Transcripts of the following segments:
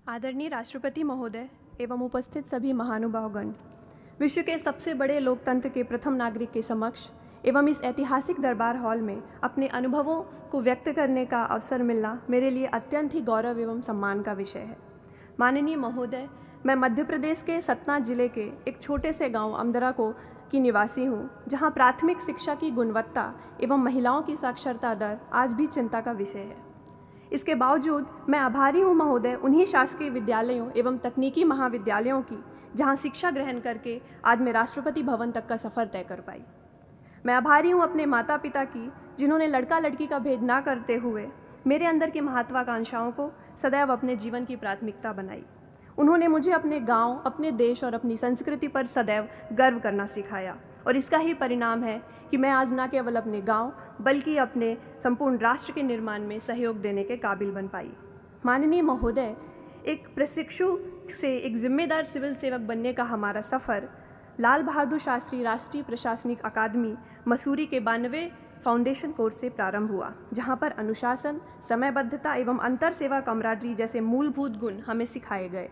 आदरणीय राष्ट्रपति महोदय एवं उपस्थित सभी महानुभावगण, विश्व के सबसे बड़े लोकतंत्र के प्रथम नागरिक के समक्ष एवं इस ऐतिहासिक दरबार हॉल में अपने अनुभवों को व्यक्त करने का अवसर मिलना मेरे लिए अत्यंत ही गौरव एवं सम्मान का विषय है। माननीय महोदय, मैं मध्य प्रदेश के सतना जिले के एक छोटे से गांव अमदरा की निवासी हूं, जहां प्राथमिक शिक्षा की गुणवत्ता एवं महिलाओं की साक्षरता दर आज भी चिंता का विषय है। इसके बावजूद मैं आभारी हूँ महोदय उन्हीं शासकीय विद्यालयों एवं तकनीकी महाविद्यालयों की जहाँ शिक्षा ग्रहण करके आज मैं राष्ट्रपति भवन तक का सफ़र तय कर पाई। मैं आभारी हूँ अपने माता पिता की, जिन्होंने लड़का लड़की का भेद ना करते हुए मेरे अंदर की महत्वाकांक्षाओं को सदैव अपने जीवन की प्राथमिकता बनाई। उन्होंने मुझे अपने गांव, अपने देश और अपनी संस्कृति पर सदैव गर्व करना सिखाया और इसका ही परिणाम है कि मैं आज न केवल अपने गांव बल्कि अपने संपूर्ण राष्ट्र के निर्माण में सहयोग देने के काबिल बन पाई। माननीय महोदय, एक प्रशिक्षु से एक जिम्मेदार सिविल सेवक बनने का हमारा सफ़र लाल बहादुर शास्त्री राष्ट्रीय प्रशासनिक अकादमी मसूरी के 92 फाउंडेशन कोर्स से प्रारंभ हुआ, जहां पर अनुशासन, समयबद्धता एवं अंतर सेवा कमराडरी जैसे मूलभूत गुण हमें सिखाए गए।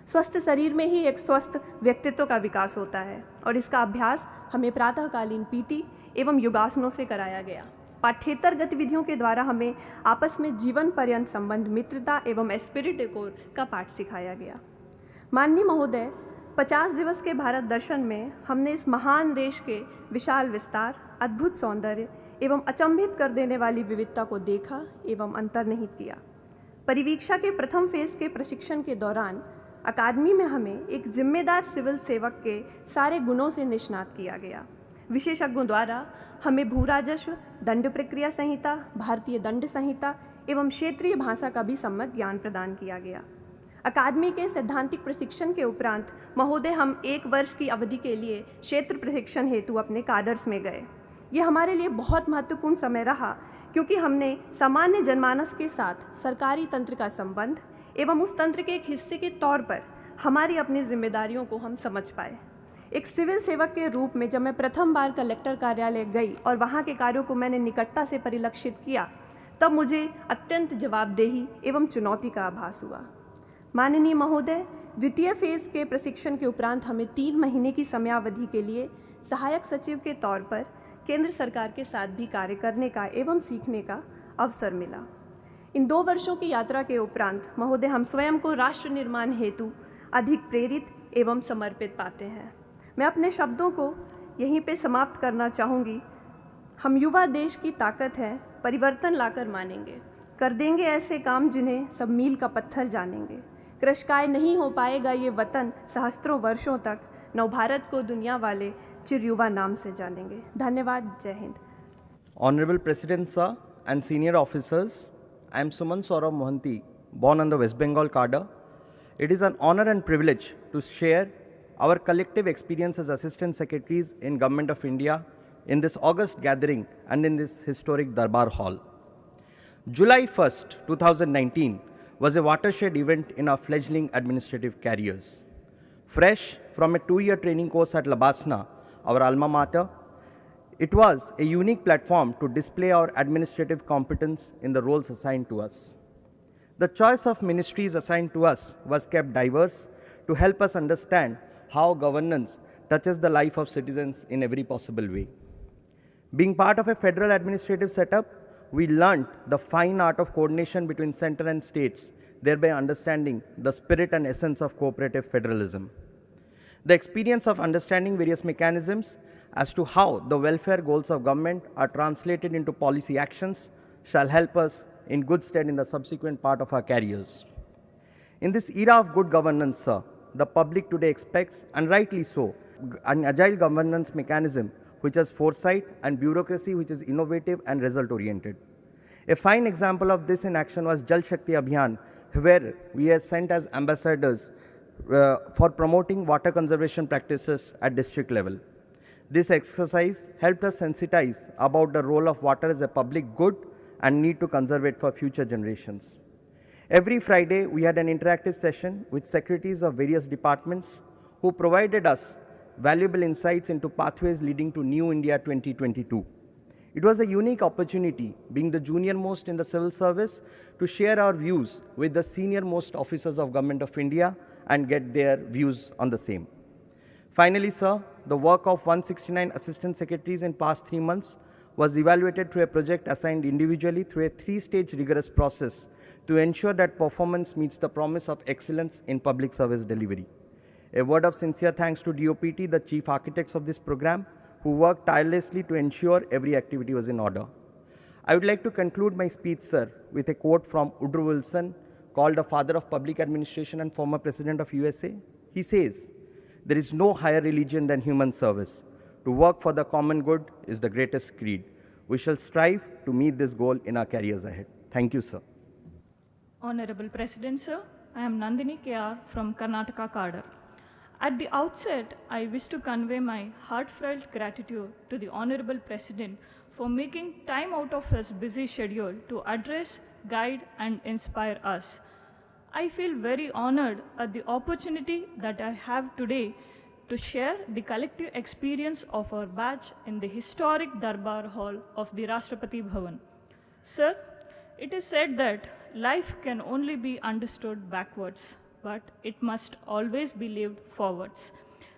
स्वस्थ शरीर में ही एक स्वस्थ व्यक्तित्व का विकास होता है और इसका अभ्यास हमें प्रातःकालीन पीटी एवं योगासनों से कराया गया। पाठ्येतर गतिविधियों के द्वारा हमें आपस में जीवन पर्यंत संबंध, मित्रता एवं एस्पिरिट डेकोर का पाठ सिखाया गया। माननीय महोदय, 50 दिवस के भारत दर्शन में हमने इस महान देश के विशाल विस्तार, अद्भुत सौंदर्य एवं अचंभित कर देने वाली विविधता को देखा एवं अंतर्निहित किया। परिवीक्षा के प्रथम फेज के प्रशिक्षण के दौरान अकादमी में हमें एक जिम्मेदार सिविल सेवक के सारे गुणों से निष्णात किया गया। विशेषज्ञों द्वारा हमें भू राजस्व, दंड प्रक्रिया संहिता, भारतीय दंड संहिता एवं क्षेत्रीय भाषा का भी सम्यक ज्ञान प्रदान किया गया। अकादमी के सैद्धांतिक प्रशिक्षण के उपरांत महोदय हम 1 वर्ष की अवधि के लिए क्षेत्र प्रशिक्षण हेतु अपने काडर्स में गए। ये हमारे लिए बहुत महत्वपूर्ण समय रहा, क्योंकि हमने सामान्य जनमानस के साथ सरकारी तंत्र का संबंध एवं उस तंत्र के एक हिस्से के तौर पर हमारी अपनी जिम्मेदारियों को हम समझ पाए। एक सिविल सेवक के रूप में जब मैं प्रथम बार कलेक्टर कार्यालय गई और वहाँ के कार्यों को मैंने निकटता से परिलक्षित किया, तब मुझे अत्यंत जवाबदेही एवं चुनौती का आभास हुआ। माननीय महोदय, द्वितीय फेज के प्रशिक्षण के उपरांत हमें 3 महीने की समयावधि के लिए सहायक सचिव के तौर पर केंद्र सरकार के साथ भी कार्य करने का एवं सीखने का अवसर मिला। इन 2 वर्षों की यात्रा के उपरांत महोदय हम स्वयं को राष्ट्र निर्माण हेतु अधिक प्रेरित एवं समर्पित पाते हैं। मैं अपने शब्दों को यहीं पे समाप्त करना चाहूँगी। हम युवा देश की ताकत है, परिवर्तन लाकर मानेंगे, कर देंगे ऐसे काम जिन्हें सब मील का पत्थर जानेंगे। कृशकाय नहीं हो पाएगा ये वतन सहस्त्रों वर्षों तक, नवभारत को दुनिया वाले चिर युवा नाम से जानेंगे। धन्यवाद। जय Hind. Honorable President Sir and senior officers, I am Suman Saurabh Mohanty, born on the West Bengal cadre. It is an honor and privilege to share our collective experience as Assistant Secretaries in Government of India in this August gathering and in this historic Darbar Hall. July 1st, 2019 was a watershed event in our fledgling administrative careers. Fresh from a 2-year training course at Labasna, our alma mater, it was a unique platform to display our administrative competence in the roles assigned to us. The choice of ministries assigned to us was kept diverse to help us understand how governance touches the life of citizens in every possible way. Being part of a federal administrative setup, we learned the fine art of coordination between center and states, thereby understanding the spirit and essence of cooperative federalism. The experience of understanding various mechanisms as to how the welfare goals of government are translated into policy actions shall help us in good stead in the subsequent part of our careers. In this era of good governance, sir, the public today expects, and rightly so, an agile governance mechanism which has foresight and bureaucracy which is innovative and result-oriented. A fine example of this in action was Jal Shakti Abhiyan, where we are sent as ambassadors for promoting water conservation practices at district level. This exercise helped us sensitize about the role of water as a public good and need to conserve it for future generations. Every Friday, we had an interactive session with secretaries of various departments who provided us valuable insights into pathways leading to New India 2022. It was a unique opportunity, being the junior most in the civil service, to share our views with the senior most officers of Government of India and get their views on the same. Finally, sir, the work of 169 assistant secretaries in past 3 months was evaluated through a project assigned individually through a 3-stage rigorous process to ensure that performance meets the promise of excellence in public service delivery. A word of sincere thanks to DOPT, the chief architects of this program, who worked tirelessly to ensure every activity was in order. I would like to conclude my speech, sir, with a quote from Woodrow Wilson, called the father of public administration and former president of USA. He says, "There is no higher religion than human service. To work for the common good is the greatest creed. We shall strive to meet this goal in our careers ahead." Thank you, sir. Honorable President, sir, I am Nandini KR from Karnataka Cadre. At the outset, I wish to convey my heartfelt gratitude to the Honorable President for making time out of his busy schedule to address, guide, and inspire us. I feel very honored at the opportunity that I have today to share the collective experience of our batch in the historic Darbar Hall of the Rashtrapati Bhavan. Sir, it is said that life can only be understood backwards, but it must always be lived forwards.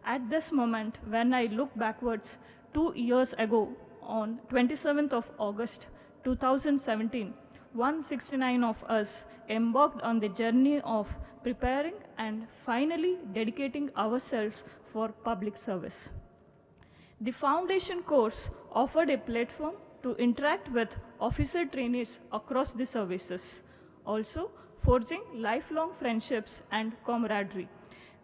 At this moment, when I look backwards 2 years ago, on 27th of August 2017, 169 of us embarked on the journey of preparing and finally dedicating ourselves for public service. The foundation course offered a platform to interact with officer trainees across the services, also forging lifelong friendships and camaraderie.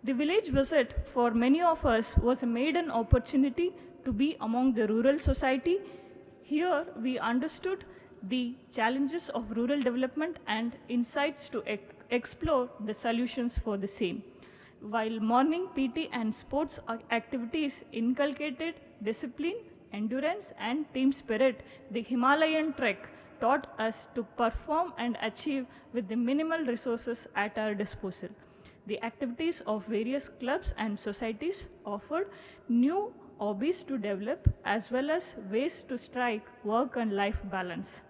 The village visit for many of us was a maiden opportunity to be among the rural society. Here we understood the challenges of rural development and insights to explore the solutions for the same. While morning PT and sports activities inculcated discipline, endurance, and team spirit, the Himalayan trek taught us to perform and achieve with the minimal resources at our disposal. The activities of various clubs and societies offered new hobbies to develop as well as ways to strike work and life balance.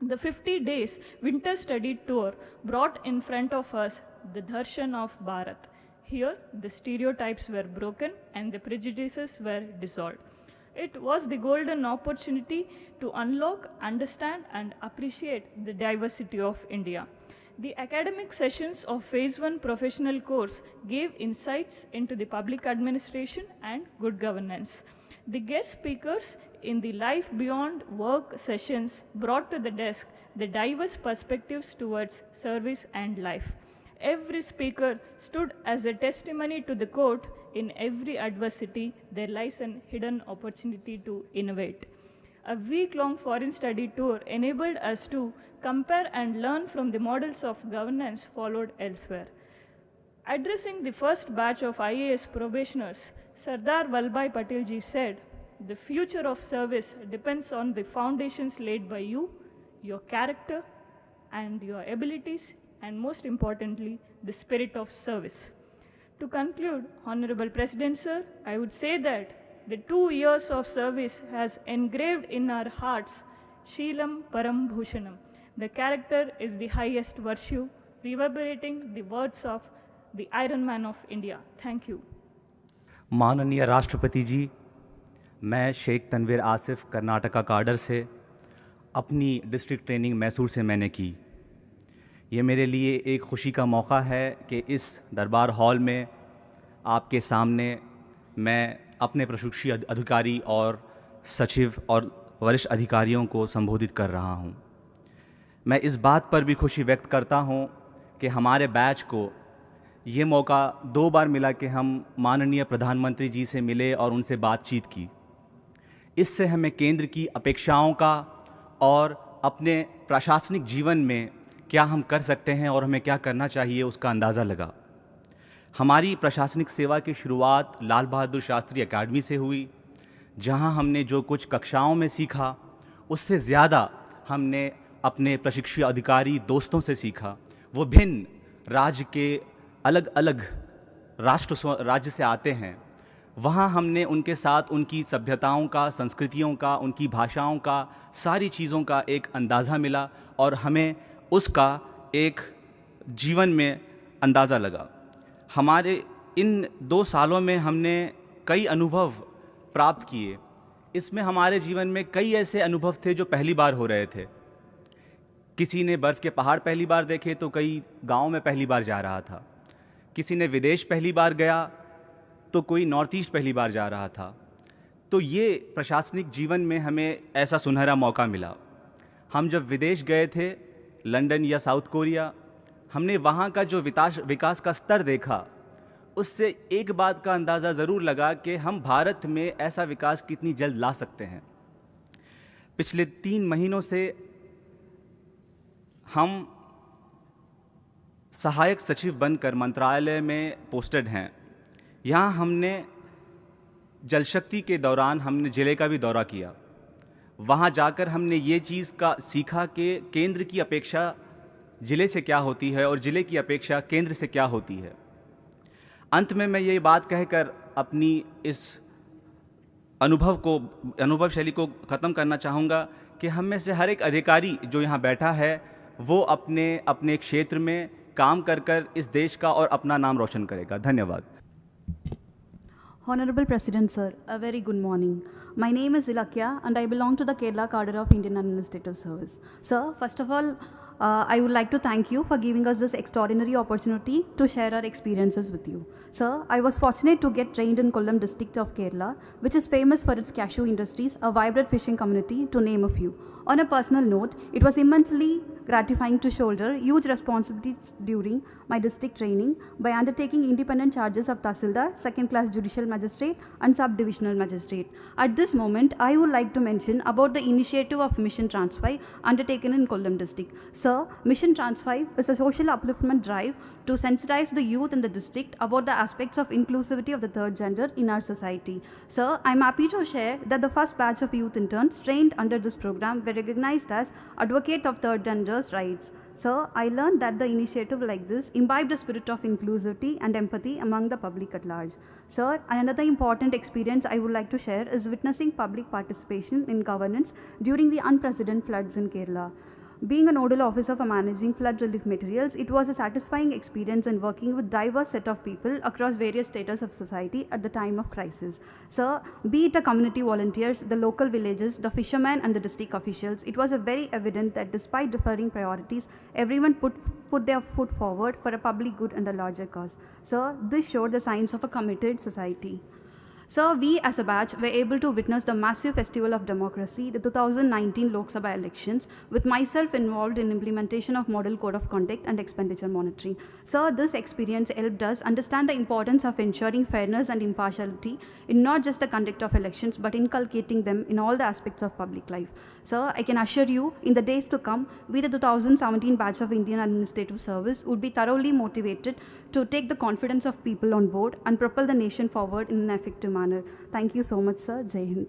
The 50 days winter study tour brought in front of us the darshan of Bharat. Here, the stereotypes were broken and the prejudices were dissolved. It was the golden opportunity to unlock, understand, and appreciate the diversity of India. The academic sessions of Phase 1 professional course gave insights into the public administration and good governance. The guest speakers in the Life Beyond Work sessions brought to the desk the diverse perspectives towards service and life. Every speaker stood as a testimony to the quote, "In every adversity, there lies an hidden opportunity to innovate." A week-long foreign study tour enabled us to compare and learn from the models of governance followed elsewhere. Addressing the first batch of IAS probationers, Sardar Vallabhbhai Patel ji said, "The future of service depends on the foundations laid by you, your character, and your abilities, and most importantly, the spirit of service." To conclude, Honorable President, sir, I would say that the 2 years of service has engraved in our hearts Sheelam Param Bhushanam. The character is the highest virtue, reverberating the words of the Iron Man of India. Thank you. माननीय राष्ट्रपति जी, मैं Sheikh Tanveer Asif Karnataka cadre से अपनी district training Mysore से मैंने की। ये मेरे लिए एक खुशी का मौका है कि इस दरबार हॉल में आपके सामने मैं अपने प्रशिक्षु अधिकारी और सचिव और वरिष्ठ अधिकारियों को संबोधित कर रहा हूँ। मैं इस बात पर भी खुशी व्यक्त करता हूँ कि हमारे बैच को ये मौका 2 बार मिला कि हम माननीय प्रधानमंत्री जी से मिले और उनसे बातचीत की। इससे हमें केंद्र की अपेक्षाओं का और अपने प्रशासनिक जीवन में क्या हम कर सकते हैं और हमें क्या करना चाहिए उसका अंदाज़ा लगा। हमारी प्रशासनिक सेवा की शुरुआत लाल बहादुर शास्त्री एकेडमी से हुई, जहां हमने जो कुछ कक्षाओं में सीखा उससे ज़्यादा हमने अपने प्रशिक्षु अधिकारी दोस्तों से सीखा। वो भिन्न राज्य के अलग अलग राज्य से आते हैं, वहाँ हमने उनके साथ उनकी सभ्यताओं का, संस्कृतियों का, उनकी भाषाओं का, सारी चीज़ों का एक अंदाज़ा मिला और हमें उसका एक जीवन में अंदाज़ा लगा। हमारे इन 2 सालों में हमने कई अनुभव प्राप्त किए। इसमें हमारे जीवन में कई ऐसे अनुभव थे जो पहली बार हो रहे थे। किसी ने बर्फ़ के पहाड़ पहली बार देखे तो कोई गांव में पहली बार जा रहा था, किसी ने विदेश पहली बार गया तो कोई नॉर्थ ईस्ट पहली बार जा रहा था। तो ये प्रशासनिक जीवन में हमें ऐसा सुनहरा मौका मिला। हम जब विदेश गए थे, लंदन या साउथ कोरिया, हमने वहाँ का जो विकास का स्तर देखा, उससे एक बात का अंदाज़ा ज़रूर लगा कि हम भारत में ऐसा विकास कितनी जल्द ला सकते हैं। पिछले 3 महीनों से हम सहायक सचिव बनकर मंत्रालय में पोस्टेड हैं। यहाँ हमने जल शक्ति के दौरान हमने ज़िले का भी दौरा किया। वहाँ जाकर हमने ये चीज़ का सीखा कि केंद्र की अपेक्षा ज़िले से क्या होती है और ज़िले की अपेक्षा केंद्र से क्या होती है। अंत में मैं ये बात कहकर अपनी इस अनुभव शैली को ख़त्म करना चाहूँगा कि हम में से हर एक अधिकारी जो यहाँ बैठा है वो अपने क्षेत्र में काम कर इस देश का और अपना नाम रोशन करेगा। धन्यवाद। Honorable President Sir, a very good morning. My name is Ilakya and I belong to the Kerala cadre of Indian Administrative Service. Sir, first of all, I would like to thank you for giving us this extraordinary opportunity to share our experiences with you. Sir, I was fortunate to get trained in Kollam district of Kerala, which is famous for its cashew industries, a vibrant fishing community, to name a few. On a personal note, it was immensely gratifying to shoulder huge responsibilities during my district training by undertaking independent charges of Tahsildar, second-class judicial magistrate and sub-divisional magistrate. At this moment, I would like to mention about the initiative of Mission Trans5 undertaken in Kollam district. Sir, Mission Trans5 is a social upliftment drive to sensitize the youth in the district about the aspects of inclusivity of the third gender in our society. Sir, I am happy to share that the first batch of youth interns trained under this program were recognized as advocate of third gender's rights. Sir, I learned that the initiative like this imbibed the spirit of inclusivity and empathy among the public at large. Sir, another important experience I would like to share is witnessing public participation in governance during the unprecedented floods in Kerala. Being a nodal officer for managing flood relief materials, it was a satisfying experience in working with diverse set of people across various status of society at the time of crisis. Sir, be it the community volunteers, the local villages, the fishermen and the district officials, it was very evident that despite differing priorities, everyone put their foot forward for a public good and a larger cause. Sir, this showed the signs of a committed society. Sir, we as a batch were able to witness the massive festival of democracy, the 2019 Lok Sabha elections, with myself involved in implementation of Model Code of Conduct and expenditure monitoring. Sir, this experience helped us understand the importance of ensuring fairness and impartiality in not just the conduct of elections, but inculcating them in all the aspects of public life. Sir, I can assure you, in the days to come, we the 2017 batch of Indian Administrative Service would be thoroughly motivated to take the confidence of people on board and propel the nation forward in an effective manner. Thank you so much, sir. Jai Hind.